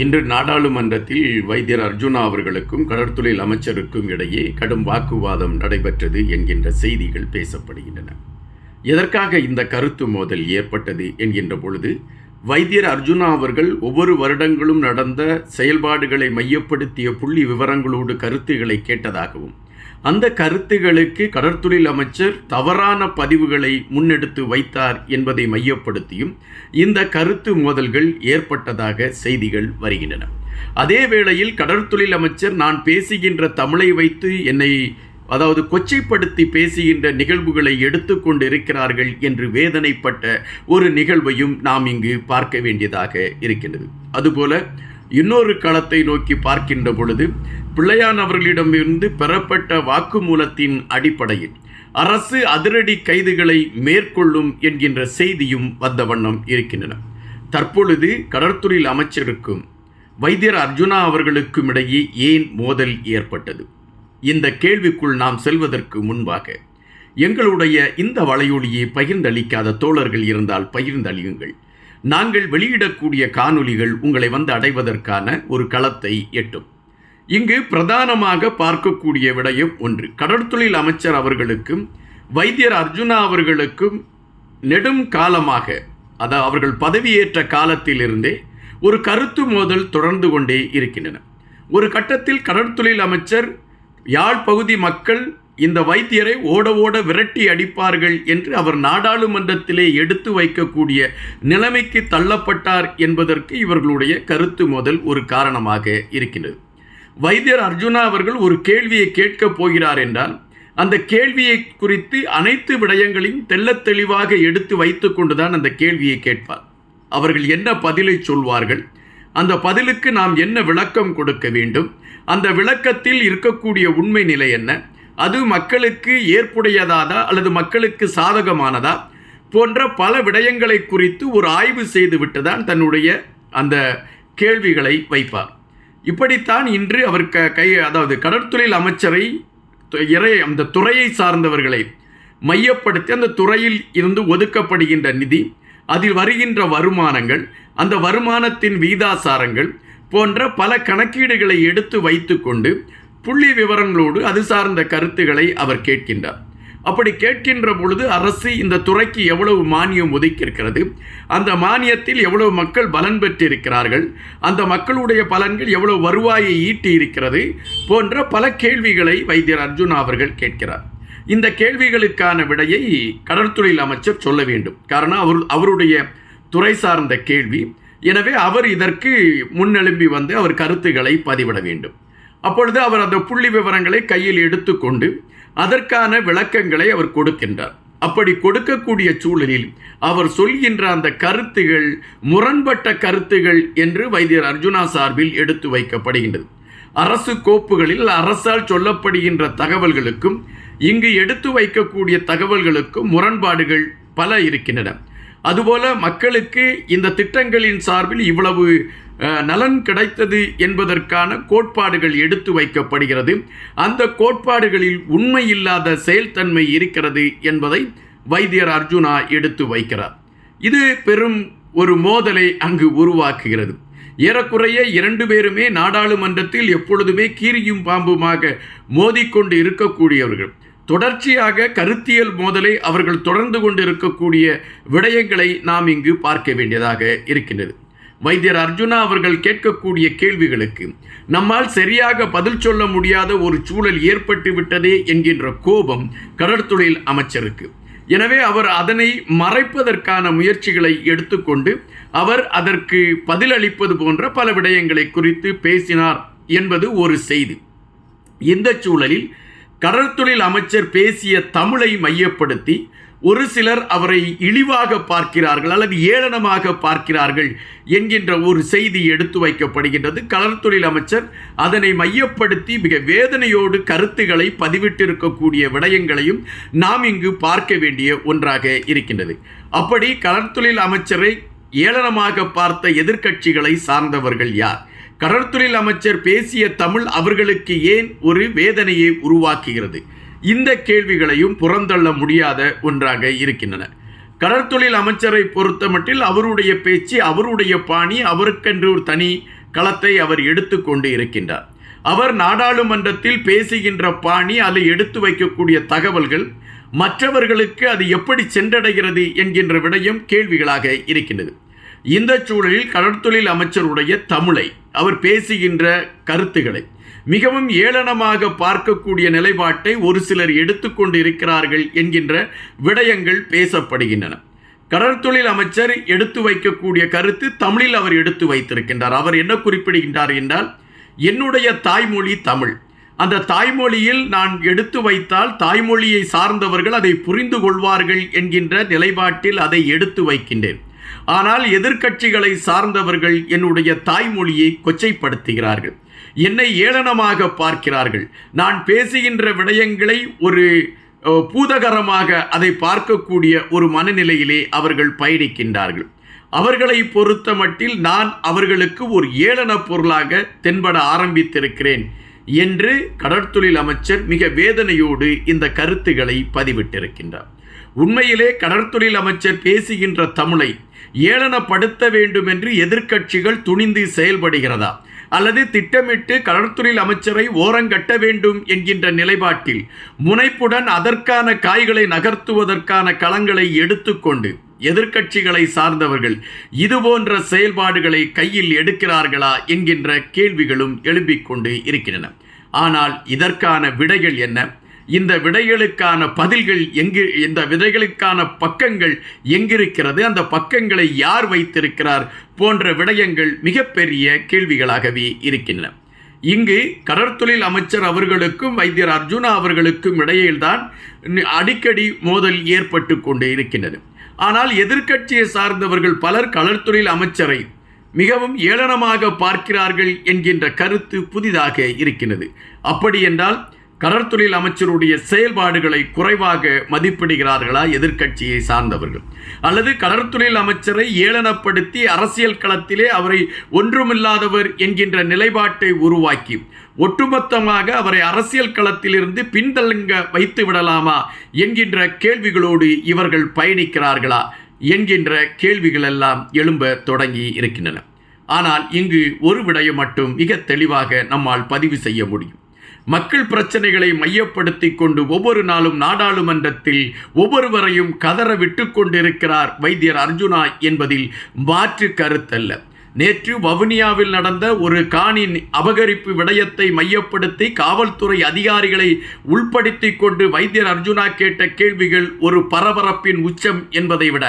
இன்று நாடாளுமன்றத்தில் வைத்தியர் அர்ஜுனா அவர்களுக்கும் கடற்தொழில் அமைச்சருக்கும் இடையே கடும் வாக்குவாதம் நடைபெற்றது என்கின்ற செய்திகள் பேசப்படுகின்றன. எதற்காக இந்த கருத்து மோதல் ஏற்பட்டது என்கின்ற பொழுது, வைத்தியர் அர்ஜுனா அவர்கள் ஒவ்வொரு வருடங்களும் நடந்த செயல்பாடுகளை மையப்படுத்திய புள்ளி விவரங்களோடு கருத்துக்களை கேட்டதாகவும், அந்த கருத்துகளுக்கு கடற்தொழில் அமைச்சர் தவறான பதிவுகளை முன்னெடுத்து வைத்தார் என்பதை மையப்படுத்தியும் இந்த கருத்து மோதல்கள் ஏற்பட்டதாக செய்திகள் வருகின்றன. அதே வேளையில் கடற்தொழில் அமைச்சர் நான் பேசுகின்ற தமிழை வைத்து என்னை கொச்சைப்படுத்தி பேசுகின்ற நிகழ்வுகளை எடுத்துக்கொண்டு இருக்கிறார்கள் என்று வேதனைப்பட்ட ஒரு நிகழ்வையும் நாம் இங்கு பார்க்க வேண்டியதாக இருக்கின்றது. அதுபோல இன்னொரு களத்தை நோக்கி பார்க்கின்ற பொழுது, பிள்ளையான் அவர்களிடமிருந்து பெறப்பட்ட வாக்குமூலத்தின் அடிப்படையில் அரசு அதிரடி கைதுகளை மேற்கொள்ளும் என்கின்ற செய்தியும் வந்த வண்ணம் இருக்கின்றன. தற்பொழுது கடற்தொழில் அமைச்சருக்கும் வைத்தியர் அர்ஜுனா அவர்களுக்கும் இடையே ஏன் மோதல் ஏற்பட்டது? இந்த கேள்விக்குள் நாம் செல்வதற்கு முன்பாக எங்களுடைய இந்த வலையொலியை பகிர்ந்தளிக்காத தோழர்கள் இருந்தால் பகிர்ந்தளியுங்கள். நாங்கள் வெளியிடக்கூடிய காணொளிகள் உங்களை வந்து அடைவதற்கான ஒரு களத்தை எட்டும். இங்கு பிரதானமாக பார்க்கக்கூடிய விடயம் ஒன்று, கடற்தொழில் அமைச்சர் அவர்களுக்கும் வைத்தியர் அர்ஜுனா அவர்களுக்கும் நெடும் காலமாக, அவர்கள் பதவியேற்ற காலத்திலிருந்தே ஒரு கருத்து மோதல் தொடர்ந்து கொண்டே இருக்கின்றன. ஒரு கட்டத்தில் கடற்தொழில் அமைச்சர் யாழ் பகுதி மக்கள் இந்த வைத்தியரை ஓட ஓட விரட்டி அடிப்பார்கள் என்று அவர் நாடாளுமன்றத்திலே எடுத்து வைக்கக்கூடிய நிலைமைக்கு தள்ளப்பட்டார் என்பதற்கு இவர்களுடைய கருத்து மோதல் ஒரு காரணமாக இருக்கின்றது. வைத்தியர் அர்ஜுனா அவர்கள் ஒரு கேள்வியை கேட்கப் போகிறார் என்றால் அந்த கேள்வியை குறித்து அனைத்து விடயங்களையும் தெள்ளத் தெளிவாக எடுத்து வைத்து கொண்டுதான் அந்த கேள்வியை கேட்பார். அவர்கள் என்ன பதிலை சொல்வார்கள், அந்த பதிலுக்கு நாம் என்ன விளக்கம் கொடுக்க வேண்டும், அந்த விளக்கத்தில் இருக்கக்கூடிய உண்மை நிலை என்ன, அது மக்களுக்கு ஏற்புடையதாதா அல்லது மக்களுக்கு சாதகமானதா போன்ற பல விடயங்களை குறித்து ஒரு ஆய்வு செய்துவிட்டு தான் தன்னுடைய அந்த கேள்விகளை வைப்பார். இப்படித்தான் இன்று அவர் கடற்தொழில் அமைச்சரை அந்த துறையை சார்ந்தவர்களை மையப்படுத்தி அந்த துறையில் இருந்து ஒதுக்கப்படுகின்ற நிதி, அதில் வருகின்ற வருமானங்கள், அந்த வருமானத்தின் வீதாசாரங்கள் போன்ற பல கணக்கீடுகளை எடுத்து வைத்து கொண்டு புள்ளி விவரங்களோடு அது சார்ந்த கருத்துக்களை அவர் கேட்கின்றார். அப்படி கேட்கின்ற பொழுது அரசு இந்த துறைக்கு எவ்வளவு மானியம் ஒதுக்கியிருக்கிறது, அந்த மானியத்தில் எவ்வளவு மக்கள் பலன் பெற்றிருக்கிறார்கள், அந்த மக்களுடைய பலன்கள் எவ்வளவு வருவாயை ஈட்டி இருக்கிறது போன்ற பல கேள்விகளை வைத்தியர் அர்ஜுனா அவர்கள் கேட்கிறார். இந்த கேள்விகளுக்கான விடையை கடற்தொழில் அமைச்சர் சொல்ல வேண்டும். காரணம் அவருடைய துறை சார்ந்த கேள்வி. எனவே அவர் இதற்கு முன்னெலும்பி வந்து அவர் கருத்துக்களை பதிவிட வேண்டும். அப்பொழுது அவர் அந்த புள்ளி விவரங்களை கையில் எடுத்துக்கொண்டு அதற்கான விளக்கங்களை அவர் கொடுக்கின்றார். அப்படி கொடுக்கக்கூடிய சூழலில் அவர் சொல்கின்ற அந்த கருத்துகள் முரண்பட்ட கருத்துகள் என்று வைத்தியர் அர்ஜுனா சார்பில் எடுத்து வைக்கப்படுகின்றது. அரசு கோப்புகளில் அரசால் சொல்லப்படுகின்ற தகவல்களுக்கும் இங்கு எடுத்து வைக்கக்கூடிய தகவல்களுக்கும் முரண்பாடுகள் பல இருக்கின்றன. அதுபோல மக்களுக்கு இந்த திட்டங்களின் சார்பில் இவ்வளவு நலன் கிடைத்தது என்பதற்கான கோட்பாடுகள் எடுத்து வைக்கப்படுகிறது. அந்த கோட்பாடுகளில் உண்மை இல்லாத செயல்தன்மை இருக்கிறது என்பதை வைத்தியர் அர்ஜுனா எடுத்து வைக்கிறார். இது பெரும் ஒரு மோதலை அங்கு உருவாக்குகிறது. ஏறக்குறைய 2 பேருமே நாடாளுமன்றத்தில் எப்பொழுதுமே கீரியும் பாம்புமாக மோதிக்கொண்டு இருக்கக்கூடியவர்கள். தொடர்ச்சியாக கருத்தியல் மோதலை அவர்கள் தொடர்ந்து கொண்டு இருக்கக்கூடிய விடயங்களை நாம் இங்கு பார்க்க வேண்டியதாக இருக்கின்றது. வைத்தியர் அர்ஜுனா அவர்கள் கேட்கக்கூடிய கேள்விகளுக்கு நம்மால் சரியாக பதில் சொல்ல முடியாத ஒரு சூழல் ஏற்பட்டு விட்டதே என்கின்ற கோபம் கடற்தொழில் அமைச்சருக்கு. எனவே அவர் அதனை மறைப்பதற்கான முயற்சிகளை எடுத்துக்கொண்டு அவர் அதற்கு பதிலளிப்பது போன்ற பல விடயங்களை குறித்து பேசினார் என்பது ஒரு செய்தி. இந்த சூழலில் கடற்தொழில் அமைச்சர் பேசிய தமிழை மையப்படுத்தி ஒரு சிலர் அவரை இழிவாக பார்க்கிறார்கள் அல்லது ஏளனமாக பார்க்கிறார்கள் என்கின்ற ஒரு செய்தி எடுத்து வைக்கப்படுகின்றது. கடற்தொழில் அமைச்சர் அதனை மையப்படுத்தி மிக வேதனையோடு கருத்துக்களை பதிவிட்டிருக்கக்கூடிய விடயங்களையும் நாம் இங்கு பார்க்க வேண்டிய ஒன்றாக இருக்கின்றது. அப்படி கடற்தொழில் அமைச்சரை ஏளனமாக பார்த்த எதிர்க்கட்சிகளை சார்ந்தவர்கள் யார்? கடற்தொழில் அமைச்சர் பேசிய தமிழ் அவர்களுக்கு ஏன் ஒரு வேதனையை உருவாக்குகிறது? இந்த கேள்விகளையும் புறந்தள்ள முடியாத ஒன்றாக இருக்கின்றன. கடற்தொழில் அமைச்சரை பொறுத்தமட்டில் அவருடைய பேச்சு, அவருடைய பாணி, அவருக்கென்று ஒரு தனி களத்தை அவர் எடுத்துக்கொண்டு இருக்கின்றார். அவர் நாடாளுமன்றத்தில் பேசுகின்ற பாணி, அதை எடுத்து வைக்கக்கூடிய தகவல்கள் மற்றவர்களுக்கு அது எப்படி சென்றடைகிறது என்கின்ற விடயம் கேள்விகளாக இருக்கின்றது. இந்த சூழலில் கடற்தொழில் அமைச்சருடைய தமிழை, அவர் பேசுகின்ற கருத்துக்களை மிகவும் ஏளனமாக பார்க்கக்கூடிய நிலைப்பாட்டை ஒரு சிலர் எடுத்துக்கொண்டு இருக்கிறார்கள் என்கின்ற விடயங்கள் பேசப்படுகின்றன. கடற்தொழில் அமைச்சர் எடுத்து வைக்கக்கூடிய கருத்து தமிழில் அவர் எடுத்து வைத்திருக்கின்றார். அவர் என்ன குறிப்பிடுகின்றார் என்றால், என்னுடைய தாய்மொழி தமிழ், அந்த தாய்மொழியில் நான் எடுத்து வைத்தால் தாய்மொழியை சார்ந்தவர்கள் அதை புரிந்து கொள்வார்கள் என்கின்ற நிலைப்பாட்டில் அதை எடுத்து வைக்கின்றேன். ஆனால் எதிர்க்கட்சிகளை சார்ந்தவர்கள் என்னுடைய தாய்மொழியை கொச்சைப்படுத்துகிறார்கள், என்னை ஏளனமாக பார்க்கிறார்கள். நான் பேசுகின்ற விடயங்களை ஒரு பூதகரமாக அதை பார்க்கக்கூடிய ஒரு மனநிலையிலே அவர்கள் பயணிக்கின்றார்கள். அவர்களை பொறுத்த மட்டில் நான் அவர்களுக்கு ஒரு ஏளன பொருளாக தென்பட ஆரம்பித்திருக்கிறேன் என்று கடற்தொழில் அமைச்சர் மிக வேதனையோடு இந்த கருத்துக்களை பதிவிட்டிருக்கின்றார். உண்மையிலே கடற்தொழில் அமைச்சர் பேசுகின்ற தமிழை ஏளனப்படுத்த வேண்டும் என்று எதிர்க்கட்சிகள் துணிந்து செயல்படுகிறதா, அல்லது திட்டமிட்டு கடற்தொழில் அமைச்சரை ஓரங்கட்ட வேண்டும் என்கின்ற நிலைப்பாட்டில் முனைப்புடன் அதற்கான காய்களை நகர்த்துவதற்கான களங்களை எடுத்துக்கொண்டு எதிர்க்கட்சிகளை சார்ந்தவர்கள் இதுபோன்ற செயல்பாடுகளை கையில் எடுக்கிறார்களா என்கின்ற கேள்விகளும் எழும்பிக் கொண்டு இருக்கின்றன. ஆனால் இதற்கான விடைகள் என்ன, இந்த விடைகளுக்கான பதில்கள் எங்கு, இந்த விடைகளுக்கான பக்கங்கள் எங்கிருக்கிறது, அந்த பக்கங்களை யார் வைத்திருக்கிறார் போன்ற விடயங்கள் மிகப்பெரிய கேள்விகளாகவே இருக்கின்றன. இங்கு கடற்தொழில் அமைச்சர் அவர்களுக்கும் வைத்தியர் அர்ஜுனா அவர்களுக்கும் இடையில்தான் அடிக்கடி மோதல் ஏற்பட்டு கொண்டு இருக்கின்றது. ஆனால் எதிர்க்கட்சியை சார்ந்தவர்கள் பலர் கடற்தொழில் அமைச்சரை மிகவும் ஏளனமாக பார்க்கிறார்கள் என்கின்ற கருத்து புதிதாக இருக்கின்றது. அப்படி என்றால் கடற்தொழில் அமைச்சருடைய செயல்பாடுகளை குறைவாக மதிப்பிடுகிறார்களா எதிர்க்கட்சியை சார்ந்தவர்கள், அல்லது கடற்தொழில் அமைச்சரை ஏளனப்படுத்தி அரசியல் களத்திலே அவரை ஒன்றுமில்லாதவர் என்கின்ற நிலைப்பாட்டை உருவாக்கி ஒட்டுமொத்தமாக அவரை அரசியல் களத்திலிருந்து பின்தங்க வைத்து விடலாமா என்கின்ற கேள்விகளோடு இவர்கள் பயணிக்கிறார்களா என்கின்ற கேள்விகள் எல்லாம் எழும்ப தொடங்கி இருக்கின்றன. ஆனால் இங்கு ஒரு விடயம் மட்டும் மிக தெளிவாக நம்மால் பதிவு செய்ய முடியும். மக்கள் பிரச்சனைகளை மையப்படுத்தி கொண்டு ஒவ்வொரு நாளும் நாடாளுமன்றத்தில் ஒவ்வொருவரையும் கதற விட்டு கொண்டிருக்கிறார் வைத்தியர் அர்ஜுனா என்பதில் மாற்று கருத்தல்ல. நேற்று வவுனியாவில் நடந்த ஒரு காணி அபகரிப்பு விடயத்தை மையப்படுத்தி காவல்துறை அதிகாரிகளை உள்படுத்தி கொண்டு வைத்தியர் அர்ஜுனா கேட்ட கேள்விகள் ஒரு பரபரப்பின் உச்சம் என்பதை விட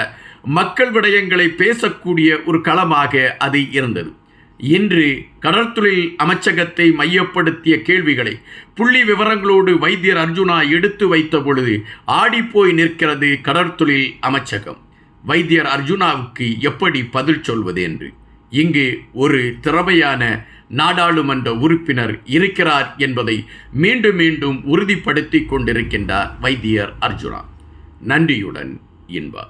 மக்கள் விடயங்களை பேசக்கூடிய ஒரு களமாக அது இருந்தது. இன்று கடற்தொழில் அமைச்சகத்தை மையப்படுத்திய கேள்விகளை புள்ளி விவரங்களோடு வைத்தியர் அர்ஜுனா எடுத்து வைத்த பொழுது ஆடிப்போய் நிற்கிறது கடற்தொழில் அமைச்சகம். வைத்தியர் அர்ஜுனாவுக்கு எப்படி பதில் சொல்வது என்று இங்கு ஒரு திறமையான நாடாளுமன்ற உறுப்பினர் இருக்கிறார் என்பதை மீண்டும் மீண்டும் உறுதிப்படுத்தி கொண்டிருக்கின்றார் வைத்தியர் அர்ஜுனா. நன்றியுடன் இன்பா.